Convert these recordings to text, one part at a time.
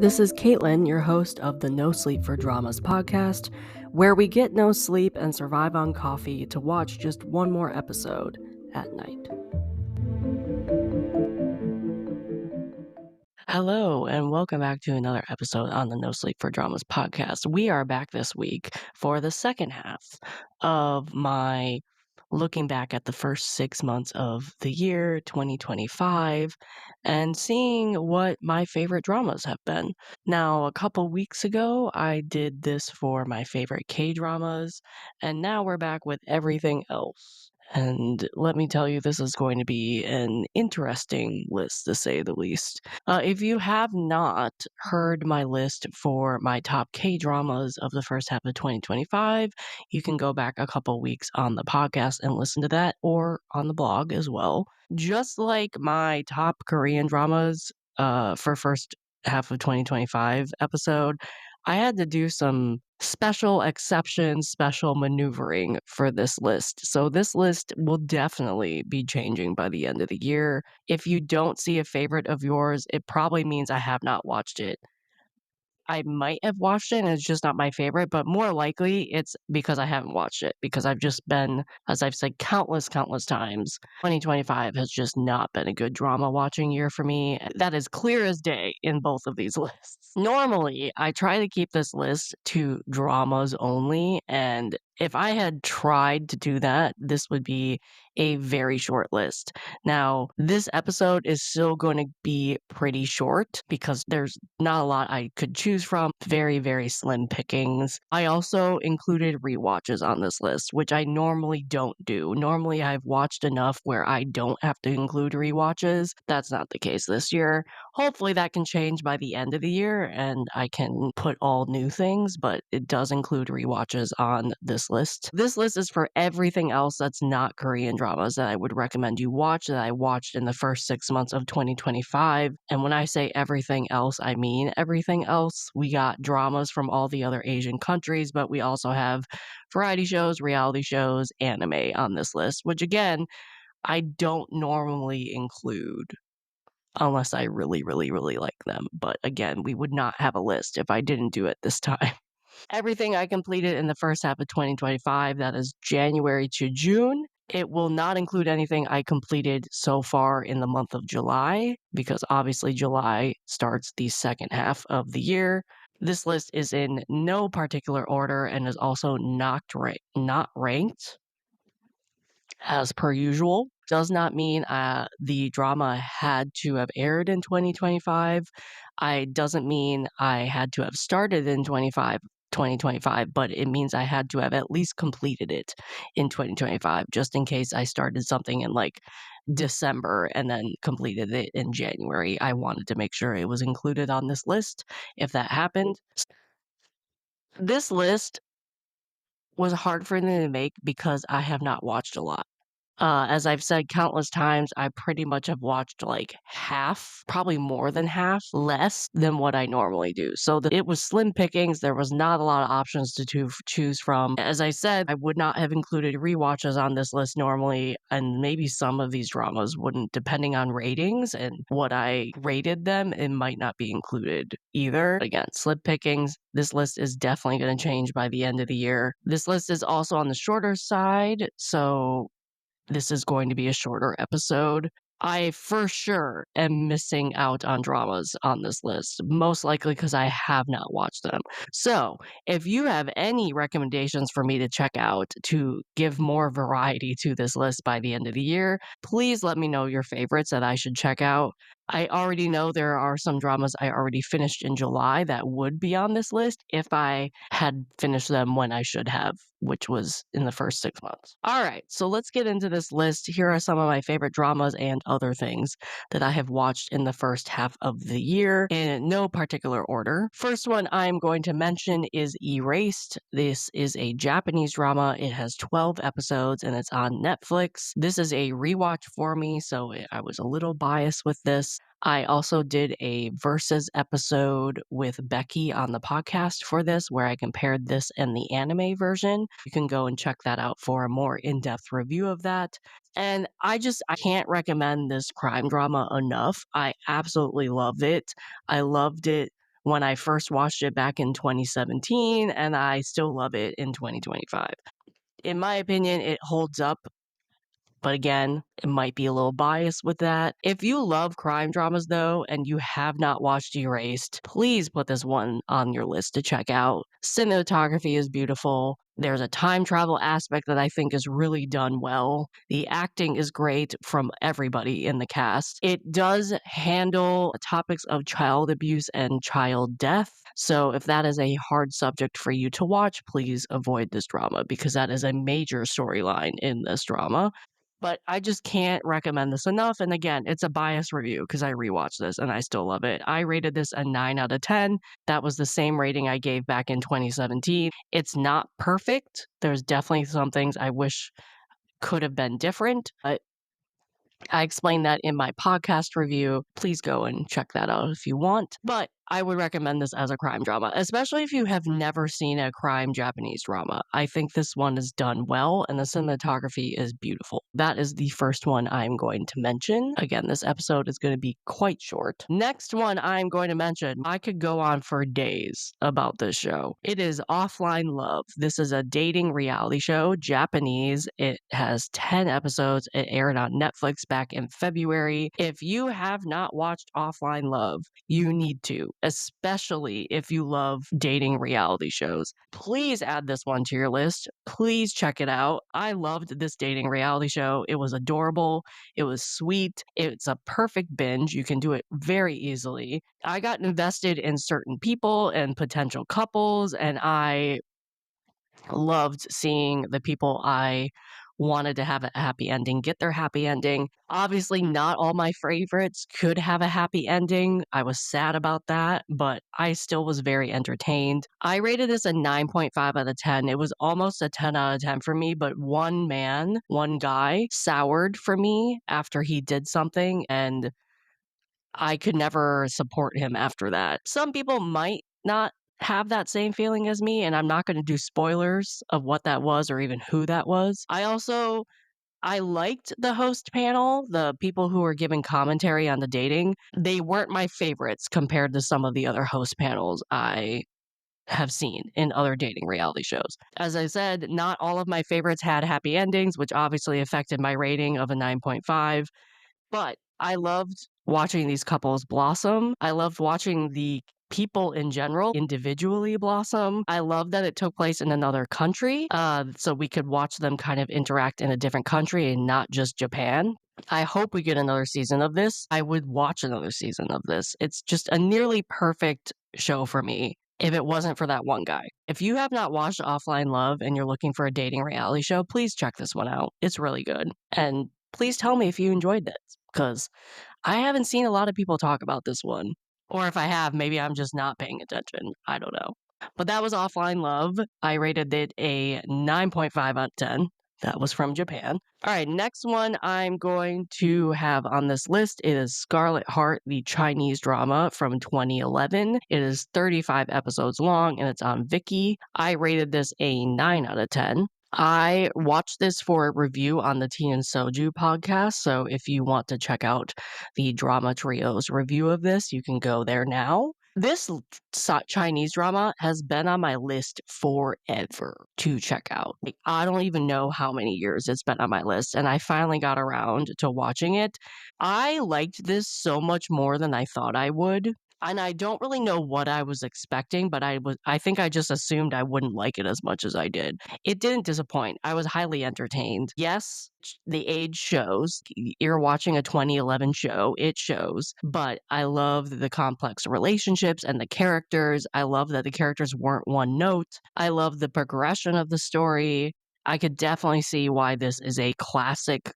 This is Caitlin, your host of the NoSleep4Dramas Podcast, where we get no sleep and survive on coffee to watch just one more episode at night. Hello, and welcome back to another episode on the NoSleep4Dramas Podcast. We are back this week for the second half of my looking back at the first 6 months of the year 2025 and seeing what my favorite dramas have been. Now, a couple weeks ago, I did this for my favorite K-dramas, and now we're back with everything else. And let me tell you, this is going to be an interesting list, to say the least. If you have not heard my list for my top K-dramas of the first half of 2025, you can go back a couple weeks on the podcast and listen to that, or on the blog as well. Just like my top Korean dramas for first half of 2025 episode, I had to do some special exceptions, special maneuvering for this list. So this list will definitely be changing by the end of the year. If you don't see a favorite of yours, it probably means I have not watched it. I might have watched it and it's just not my favorite, but more likely it's because I haven't watched it, because I've just been, as I've said countless times, 2025 has just not been a good drama watching year for me. That is clear as day in both of these lists. Normally, I try to keep this list to dramas only, and if I had tried to do that, this would be a very short list. Now, this episode is still going to be pretty short because there's not a lot I could choose from. Very, very slim pickings. I also included rewatches on this list, which I normally don't do. Normally, I've watched enough where I don't have to include rewatches. That's not the case this year. Hopefully, that can change by the end of the year and I can put all new things, but it does include rewatches on this list. This list is for everything else that's not Korean dramas that I would recommend you watch, that I watched in the first 6 months of 2025. And when I say everything else, I mean everything else. We got dramas from all the other Asian countries, but we also have variety shows, reality shows, anime on this list, which again, I don't normally include unless I really, really, really like them. But again, we would not have a list if I didn't do it this time. Everything I completed in the first half of 2025, that is January to June. It will not include anything I completed so far in the month of July, because obviously July starts the second half of the year. This list is in no particular order and is also not ranked as per usual. Does not mean the drama had to have aired in 2025. Doesn't mean I had to have started in 2025, but it means I had to have at least completed it in 2025, just in case I started something in like December and then completed it in January. I wanted to make sure it was included on this list if that happened. This list was hard for me to make because I have not watched a lot. As I've said countless times, I pretty much have watched like half, probably more than half, less than what I normally do. So it was slim pickings. There was not a lot of options to choose from. As I said, I would not have included rewatches on this list normally, and maybe some of these dramas wouldn't, depending on ratings and what I rated them, it might not be included either. Again, slim pickings. This list is definitely going to change by the end of the year. This list is also on the shorter side, so this is going to be a shorter episode. I for sure am missing out on dramas on this list, most likely because I have not watched them. So, if you have any recommendations for me to check out to give more variety to this list by the end of the year, please let me know your favorites that I should check out. I already know there are some dramas I already finished in July that would be on this list if I had finished them when I should have, which was in the first 6 months. All right, so let's get into this list. Here are some of my favorite dramas and other things that I have watched in the first half of the year in no particular order. First one I'm going to mention is Erased. This is a Japanese drama. It has 12 episodes and it's on Netflix. This is a rewatch for me, so I was a little biased with this. I also did a versus episode with Becky on the podcast for this, where I compared this and the anime version. You can go and check that out for a more in-depth review of that. And I can't recommend this crime drama enough. I absolutely love it. I loved it when I first watched it back in 2017, and I still love it in 2025. In my opinion, it holds up. But again, it might be a little biased with that. If you love crime dramas, though, and you have not watched Erased, please put this one on your list to check out. Cinematography is beautiful. There's a time travel aspect that I think is really done well. The acting is great from everybody in the cast. It does handle topics of child abuse and child death. So if that is a hard subject for you to watch, please avoid this drama because that is a major storyline in this drama. But I just can't recommend this enough. And again, it's a biased review because I rewatched this and I still love it. I rated this a 9 out of 10. That was the same rating I gave back in 2017. It's not perfect. There's definitely some things I wish could have been different. But I explained that in my podcast review. Please go and check that out if you want. But I would recommend this as a crime drama, especially if you have never seen a crime Japanese drama. I think this one is done well and the cinematography is beautiful. That is the first one I'm going to mention. Again, this episode is going to be quite short. Next one I'm going to mention, I could go on for days about this show. It is Offline Love. This is a dating reality show, Japanese. It has 10 episodes. It aired on Netflix back in February. If you have not watched Offline Love, you need to, especially if you love dating reality shows. Please add this one to your list. Please check it out. I loved this dating reality show. It was adorable. It was sweet. It's a perfect binge. You can do it very easily. I got invested in certain people and potential couples, and I loved seeing the people I wanted to have a happy ending get their happy ending. Obviously, not all my favorites could have a happy ending. I was sad about that, but I still was very entertained. I rated this a 9.5 out of 10. It was almost a 10 out of 10 for me, but one guy, soured for me after he did something, and I could never support him after that. Some people might not have that same feeling as me, and I'm not going to do spoilers of what that was or even who that was. I liked the host panel, the people who were giving commentary on the dating. They weren't my favorites compared to some of the other host panels I have seen in other dating reality shows. As I said, not all of my favorites had happy endings, which obviously affected my rating of a 9.5. But I loved watching these couples blossom. I loved watching the people in general individually blossom. I love that it took place in another country, so we could watch them kind of interact in a different country and not just Japan. I hope we get another season of this. I would watch another season of this. It's just a nearly perfect show for me if it wasn't for that one guy. If you have not watched Offline Love and you're looking for a dating reality show, please check this one out. It's really good. And please tell me if you enjoyed this, because I haven't seen a lot of people talk about this one. Or if I have, maybe I'm just not paying attention. I don't know. But that was Offline Love. I rated it a 9.5 out of 10. That was from Japan. All right, next one I'm going to have on this list is Scarlet Heart, the Chinese drama from 2011. It is 35 episodes long and it's on Viki. I rated this a 9 out of 10. I watched this for a review on the Tea and Soju podcast, so if you want to check out the Drama Trio's review of this, you can go there now. This Chinese drama has been on my list forever to check out. Like, I don't even know how many years it's been on my list, and I finally got around to watching it. I liked this so much more than I thought I would. And I don't really know what I was expecting, but I think I just assumed I wouldn't like it as much as I did. It didn't disappoint. I was highly entertained. Yes, the age shows. You're watching a 2011 show, it shows. But I love the complex relationships and the characters. I love that the characters weren't one note. I love the progression of the story. I could definitely see why this is a classic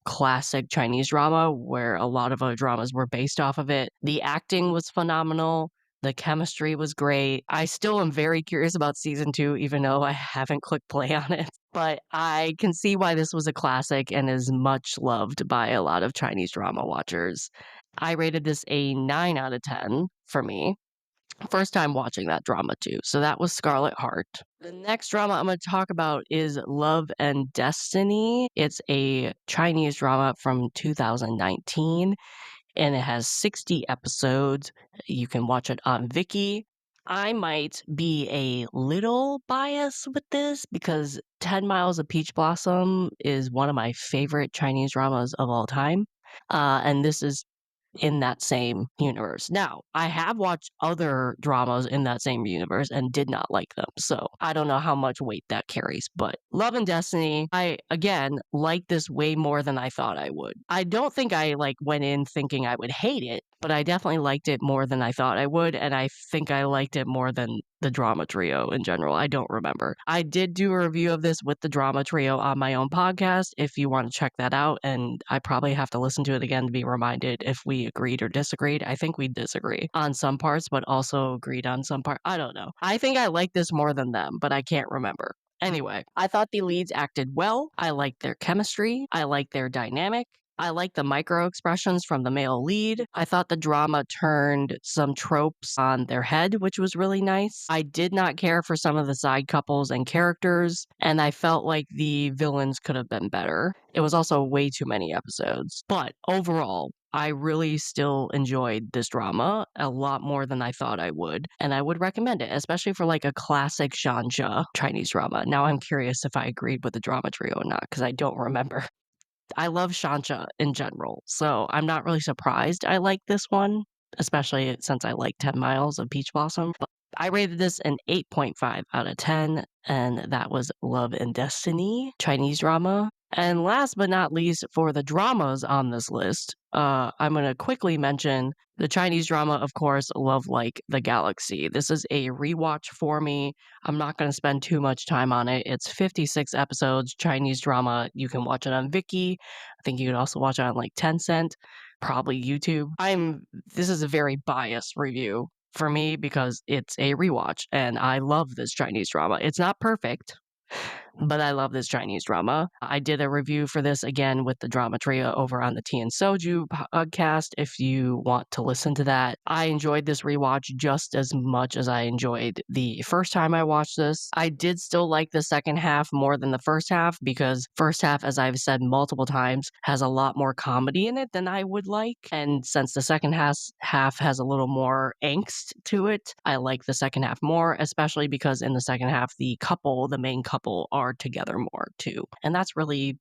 Chinese drama where a lot of other dramas were based off of it. The acting was phenomenal. The chemistry was great. I still am very curious about season 2, even though I haven't clicked play on it. But I can see why this was a classic and is much loved by a lot of Chinese drama watchers. I rated this a 9 out of 10 for me. First time watching that drama too. So that was Scarlet Heart. The next drama I'm going to talk about is Love and Destiny. It's a Chinese drama from 2019 and it has 60 episodes. You can watch it on Viki. I might be a little biased with this because 10 Miles of Peach Blossom is one of my favorite Chinese dramas of all time. And this is in that same universe. Now, I have watched other dramas in that same universe and did not like them. So I don't know how much weight that carries. But Love and Destiny, I again like this way more than I thought I would. I don't think I like went in thinking I would hate it, but I definitely liked it more than I thought I would, and I think I liked it more than the drama trio in general. I don't remember. I did do a review of this with the drama trio on my own podcast if you want to check that out, and I probably have to listen to it again to be reminded if we agreed or disagreed. I think we disagree on some parts, but also agreed on some part. I don't know. I think I like this more than them, but I can't remember. Anyway, I thought the leads acted well. I liked their chemistry. I liked their dynamic. I like the micro expressions from the male lead. I thought the drama turned some tropes on their head, which was really nice. I did not care for some of the side couples and characters, and I felt like the villains could have been better. It was also way too many episodes. But overall, I really still enjoyed this drama a lot more than I thought I would, and I would recommend it, especially for like a classic Shansha Chinese drama. Now I'm curious if I agreed with the drama trio or not, because I don't remember. I love Shancha in general, so I'm not really surprised I like this one, especially since I like 10 Miles of Peach Blossom. But I rated this an 8.5 out of 10, and that was Love and Destiny, Chinese drama. And last but not least, for the dramas on this list, I'm going to quickly mention the Chinese drama, of course, Love Like the Galaxy. This is a rewatch for me. I'm not going to spend too much time on it. It's 56 episodes, Chinese drama. You can watch it on Viki. I think you can also watch it on like Tencent, probably YouTube. This is a very biased review for me because it's a rewatch and I love this Chinese drama. It's not perfect, but I love this Chinese drama. I did a review for this again with the drama trio over on the Tea and Soju podcast if you want to listen to that. I enjoyed this rewatch just as much as I enjoyed the first time I watched this. I did still like the second half more than the first half because first half, as I've said multiple times, has a lot more comedy in it than I would like. And since the second half has a little more angst to it, I like the second half more, especially because in the second half, the main couple, are together more too. And that's really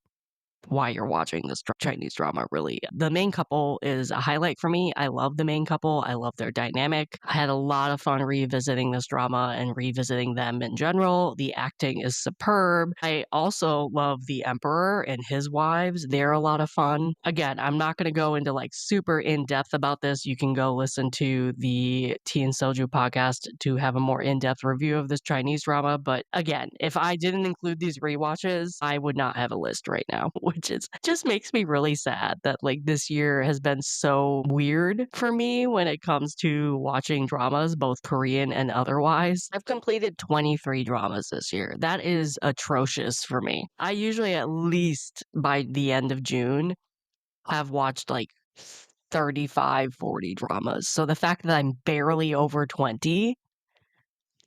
why you're watching this Chinese drama, really. The main couple is a highlight for me. I love the main couple. I love their dynamic. I had a lot of fun revisiting this drama and revisiting them in general. The acting is superb. I also love the Emperor and his wives. They're a lot of fun. Again, I'm not going to go into like super in-depth about this. You can go listen to the Tea and Soju podcast to have a more in-depth review of this Chinese drama. But again, if I didn't include these rewatches, I would not have a list right now, which is just makes me really sad that like this year has been so weird for me when it comes to watching dramas, both Korean and otherwise. I've completed 23 dramas this year. That is atrocious for me. I usually, at least by the end of June, have watched like 35, 40 dramas. So the fact that I'm barely over 20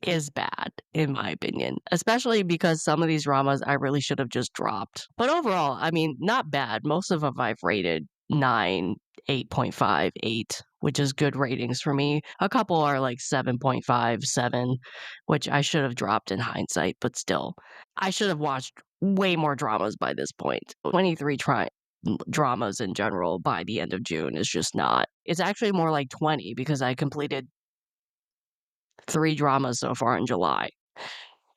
is bad, in my opinion, especially because some of these dramas I really should have just dropped. But overall, I mean, not bad. Most of them I've rated 9, 8.5, 8, which is good ratings for me. A couple are like 7.5, 7, which I should have dropped in hindsight, but still, I should have watched way more dramas by this point. 23 dramas in general by the end of June is just not. It's actually more like 20 because I completed 3 dramas so far in July.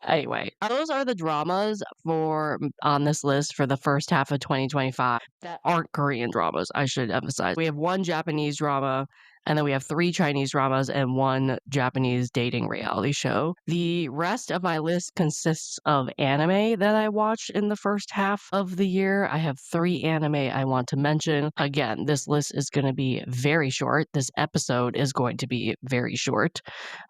Anyway, those are the dramas for on this list for the first half of 2025 that aren't Korean dramas, I should emphasize. We have 1 Japanese drama, and then we have 3 Chinese dramas and 1 Japanese dating reality show. The rest of my list consists of anime that I watched in the first half of the year. I have 3 anime I want to mention. Again, this list is going to be very short. This episode is going to be very short.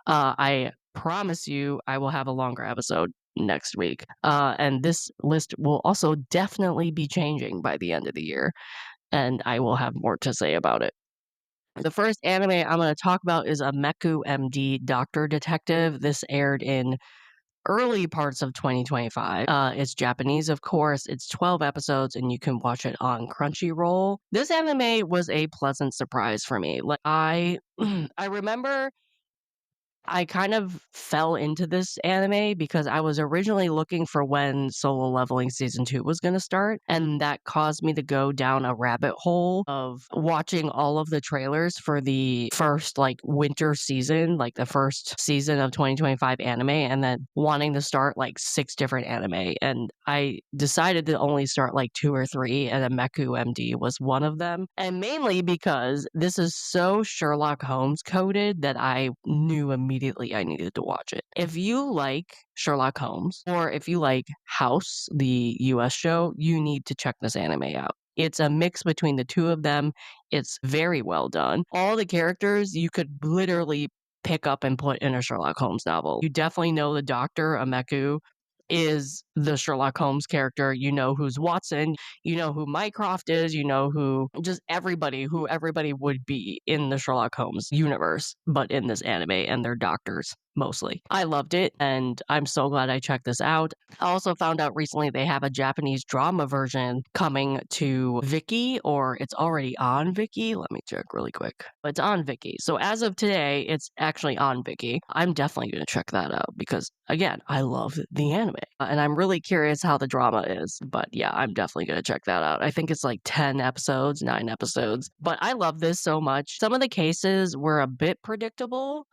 I promise you I will have a longer episode next week. And this list will also definitely be changing by the end of the year, and I will have more to say about it. The first anime I'm going to talk about is a Meku MD Doctor Detective. This aired in early parts of 2025. It's Japanese, of course. It's 12 episodes, and you can watch it on Crunchyroll. This anime was a pleasant surprise for me. Like I remember I kind of fell into this anime because I was originally looking for when Solo Leveling Season 2 was going to start, and that caused me to go down a rabbit hole of watching all of the trailers for the first, like, winter season, like, the first season of 2025 anime, and then wanting to start, like, 6 different anime, and I decided to only start, like, 2 or 3, and Meku MD was one of them, and mainly because this is so Sherlock Holmes coded that I knew immediately I needed to watch it. If you like Sherlock Holmes, or if you like House, the US show, you need to check this anime out. It's a mix between the two of them. It's very well done. All the characters you could literally pick up and put in a Sherlock Holmes novel. You definitely know the doctor, Ameku, is the Sherlock Holmes character. You know who's Watson, you know who Mycroft is, you know who who everybody would be in the Sherlock Holmes universe, but in this anime, and they're doctors mostly. I loved it, and I'm so glad I checked this out. I also found out recently they have a Japanese drama version coming to Viki, or it's already on Viki. Let me check really quick. It's on Viki. So as of today, it's actually on Viki. I'm definitely going to check that out because, again, I love the anime. And I'm really curious how the drama is. But yeah, I'm definitely going to check that out. I think it's like 10 episodes, 9 episodes. But I love this so much. Some of the cases were a bit predictable,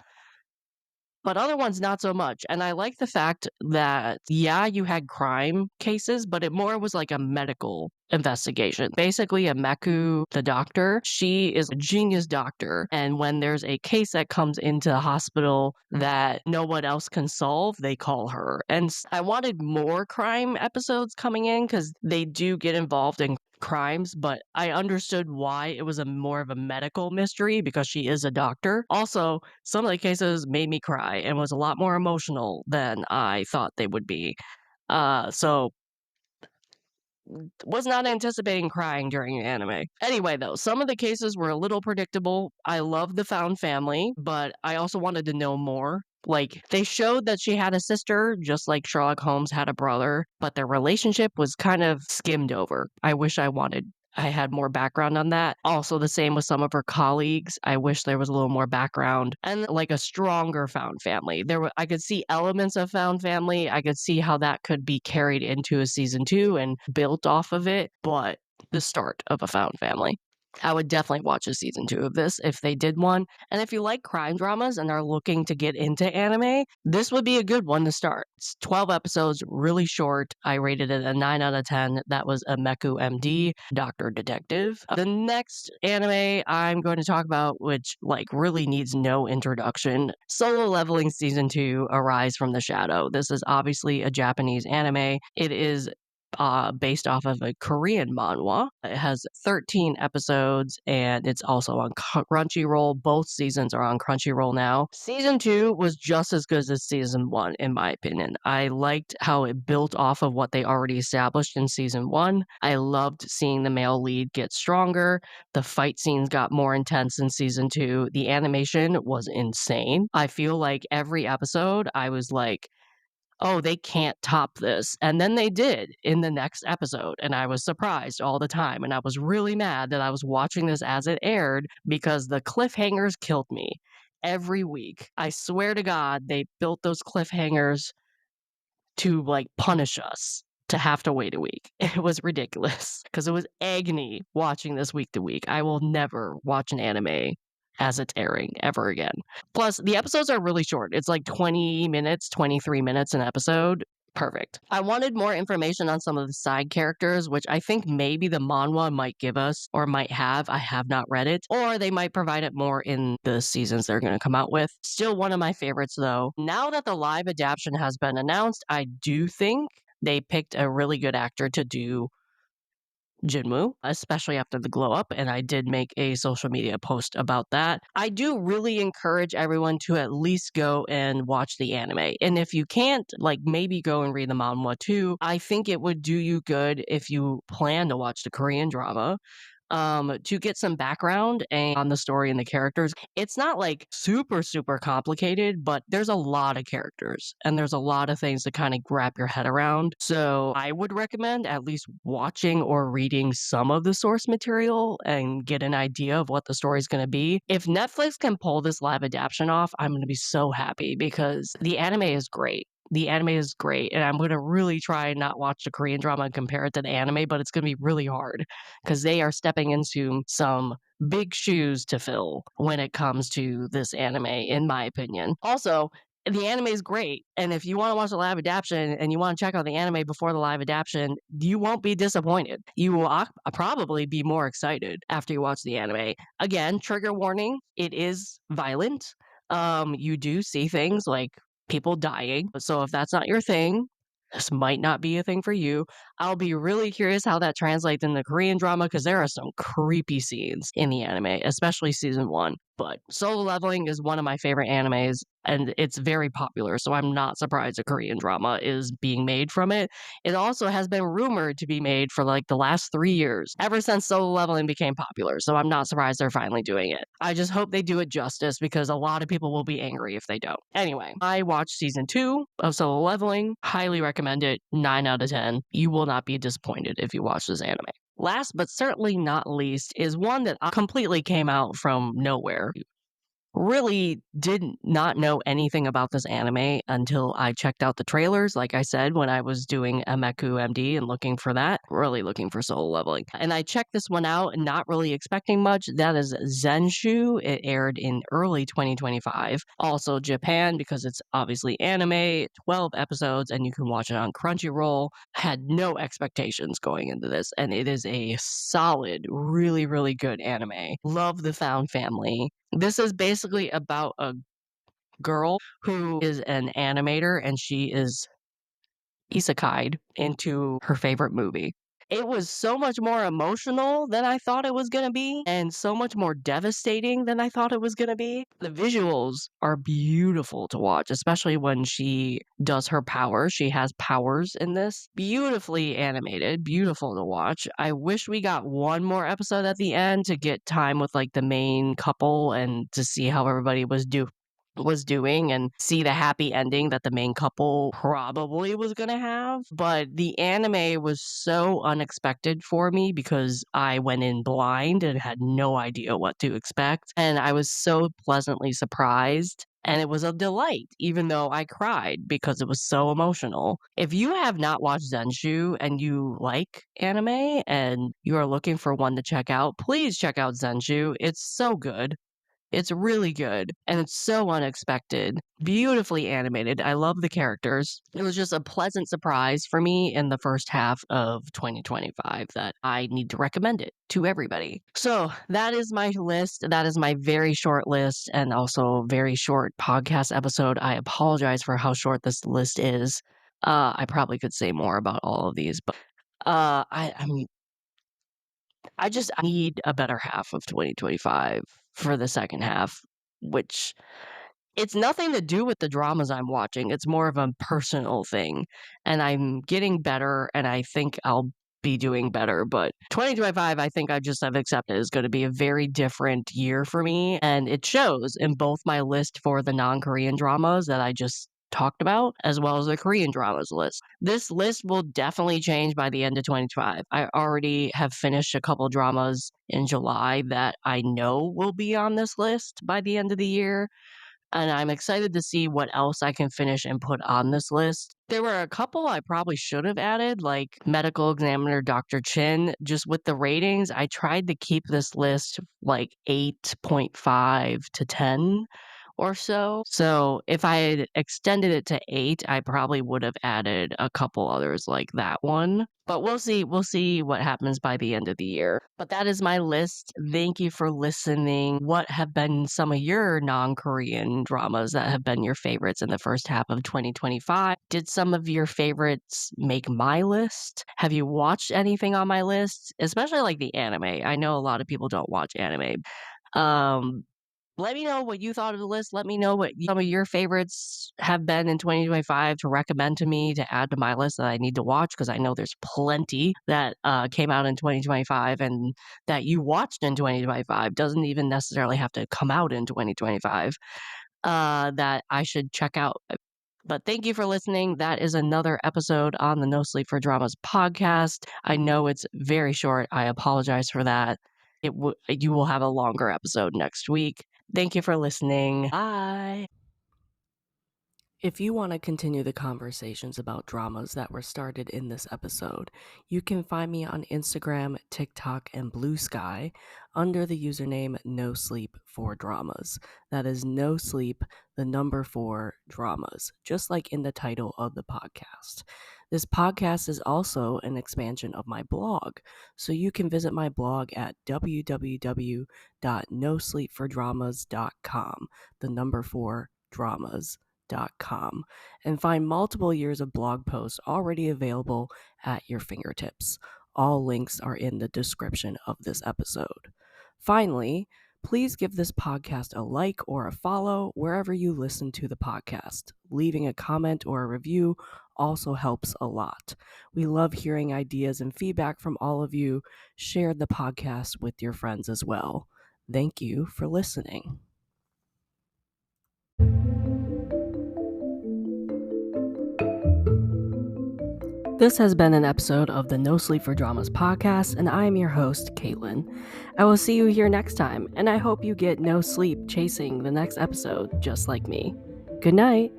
but other ones not so much. And I like the fact that, yeah, you had crime cases, but it more was like a medical investigation. Basically, a Meku, the doctor, she is a genius doctor. And when there's a case that comes into the hospital that no one else can solve, they call her. And I wanted more crime episodes coming in because they do get involved in crimes, but I understood why it was a more of a medical mystery because she is a doctor. Also, some of the cases made me cry and was a lot more emotional than I thought they would be. So was not anticipating crying during an anime. Anyway, though, some of the cases were a little predictable. I love the found family, but I also wanted to know more. Like, they showed that she had a sister, just like Sherlock Holmes had a brother, but their relationship was kind of skimmed over. I had more background on that. Also, the same with some of her colleagues. I wish there was a little more background and like a stronger found family. I could see elements of found family. I could see how that could be carried into a season 2 and built off of it, but the start of a found family. I would definitely watch a season 2 of this if they did one. And if you like crime dramas and are looking to get into anime, this would be a good one to start. It's 12 episodes, really short. I rated it a 9 out of 10. That was a Meku MD, Doctor Detective. The next anime I'm going to talk about, which like really needs no introduction, Solo Leveling Season 2, Arise from the Shadow. This is obviously a Japanese anime. It is based off of a Korean manhwa. It has 13 episodes and it's also on Crunchyroll. Both seasons are on Crunchyroll now. Season 2 was just as good as season 1, in my opinion. I liked how it built off of what they already established in season 1. I loved seeing the male lead get stronger. The fight scenes got more intense in season 2. The animation was insane. I feel like every episode I was like, oh, they can't top this. And then they did in the next episode. And I was surprised all the time. And I was really mad that I was watching this as it aired because the cliffhangers killed me every week. I swear to God, they built those cliffhangers to like punish us to have to wait a week. It was ridiculous because it was agony watching this week to week. I will never watch an anime as it's airing ever again. Plus, the episodes are really short. It's like 20 minutes, 23 minutes an episode. Perfect. I wanted more information on some of the side characters, which I think maybe the manhwa might give us or might have. I have not read it. Or they might provide it more in the seasons they're going to come out with. Still one of my favorites, though. Now that the live adaptation has been announced, I do think they picked a really good actor to do Jinwoo, especially after the glow up, and I did make a social media post about that. I do really encourage everyone to at least go and watch the anime. And if you can't, like maybe go and read the manhwa too. I think it would do you good if you plan to watch the Korean drama. to get some background on the story and the characters. It's not like super, super complicated, but there's a lot of characters and there's a lot of things to kind of wrap your head around. So I would recommend at least watching or reading some of the source material and get an idea of what the story's going to be. If Netflix can pull this live adaptation off, I'm going to be so happy because the anime is great. The anime is great, and I'm gonna really try and not watch the Korean drama and compare it to the anime, but it's gonna be really hard because they are stepping into some big shoes to fill when it comes to this anime, in my opinion. Also, the anime is great, and if you want to watch the live adaptation and you want to check out the anime before the live adaptation, you won't be disappointed. You will probably be more excited after you watch the anime. Again, trigger warning: it is violent. You do see things like people dying. So if that's not your thing, this might not be a thing for you. I'll be really curious how that translates in the Korean drama because there are some creepy scenes in the anime, especially season one. But Solo Leveling is one of my favorite animes and it's very popular. So I'm not surprised a Korean drama is being made from it. It also has been rumored to be made for like the last 3 years, ever since Solo Leveling became popular. So I'm not surprised they're finally doing it. I just hope they do it justice because a lot of people will be angry if they don't. Anyway, I watched season 2 of Solo Leveling. Highly recommend it. 9 out of 10. You will not be disappointed if you watch this anime. Last but certainly not least is one that completely came out from nowhere. Really did not know anything about this anime until I checked out the trailers, like I said, when I was doing Emeku MD and looking for that, really looking for Solo Leveling. And I checked this one out and not really expecting much. That is Zenshu. It aired in early 2025. Also Japan, because it's obviously anime, 12 episodes, and you can watch it on Crunchyroll. Had no expectations going into this, and it is a solid, really, really good anime. Love the found family. This is basically about a girl who is an animator and she is isekai'd into her favorite movie. It was so much more emotional than I thought it was gonna be, and so much more devastating than I thought it was gonna be. The visuals are beautiful to watch, especially when she does her powers. She has powers in this. Beautifully animated, beautiful to watch. I wish we got one more episode at the end to get time with like the main couple and to see how everybody was doing and see the happy ending that the main couple probably was going to have. But the anime was so unexpected for me because I went in blind and had no idea what to expect. And I was so pleasantly surprised. And it was a delight, even though I cried because it was so emotional. If you have not watched Zenshu and you like anime and you are looking for one to check out, please check out Zenshu. It's so good. It's really good, and it's so unexpected. Beautifully animated. I love the characters. It was just a pleasant surprise for me in the first half of 2025 that I need to recommend it to everybody. So that is my list. That is my very short list and also very short podcast episode. I apologize for how short this list is. I probably could say more about all of these, but I mean, I need a better half of 2025 for the second half, which it's nothing to do with the dramas I'm watching. It's more of a personal thing. And I'm getting better and I think I'll be doing better. But 2025, I think I just have accepted is going to be a very different year for me. And it shows in both my list for the non Korean dramas that I just talked about, as well as the Korean dramas list. This list will definitely change by the end of 2025. I already have finished a couple dramas in July that I know will be on this list by the end of the year. And I'm excited to see what else I can finish and put on this list. There were a couple I probably should have added, like medical examiner Dr. Chin. Just with the ratings, I tried to keep this list like 8.5 to 10 or so. So if I had extended it to 8, I probably would have added a couple others like that one. But we'll see. We'll see what happens by the end of the year. But that is my list. Thank you for listening. What have been some of your non Korean dramas that have been your favorites in the first half of 2025? Did some of your favorites make my list? Have you watched anything on my list? Especially like the anime. I know a lot of people don't watch anime. Um, let me know what you thought of the list. Let me know what some of your favorites have been in 2025 to recommend to me to add to my list that I need to watch, because I know there's plenty that came out in 2025 and that you watched in 2025. Doesn't even necessarily have to come out in 2025 that I should check out. But thank you for listening. That is another episode on the No Sleep for Dramas podcast. I know it's very short. I apologize for that. You will have a longer episode next week. Thank you for listening. Bye. If you want to continue the conversations about dramas that were started in this episode, you can find me on Instagram, TikTok, and Blue Sky under the username NoSleep4Dramas. That is no sleep, the number 4 dramas, just like in the title of the podcast. This podcast is also an expansion of my blog, so you can visit my blog at www.NoSleep4Dramas.com, the number 4 dramas.com, and find multiple years of blog posts already available at your fingertips. All links are in the description of this episode. Finally, please give this podcast a like or a follow wherever you listen to the podcast. Leaving a comment or a review also helps a lot. We love hearing ideas and feedback from all of you. Share the podcast with your friends as well. Thank you for listening. This has been an episode of the No Sleep for Dramas podcast, and I am your host, Caitlin. I will see you here next time, and I hope you get no sleep chasing the next episode just like me. Good night.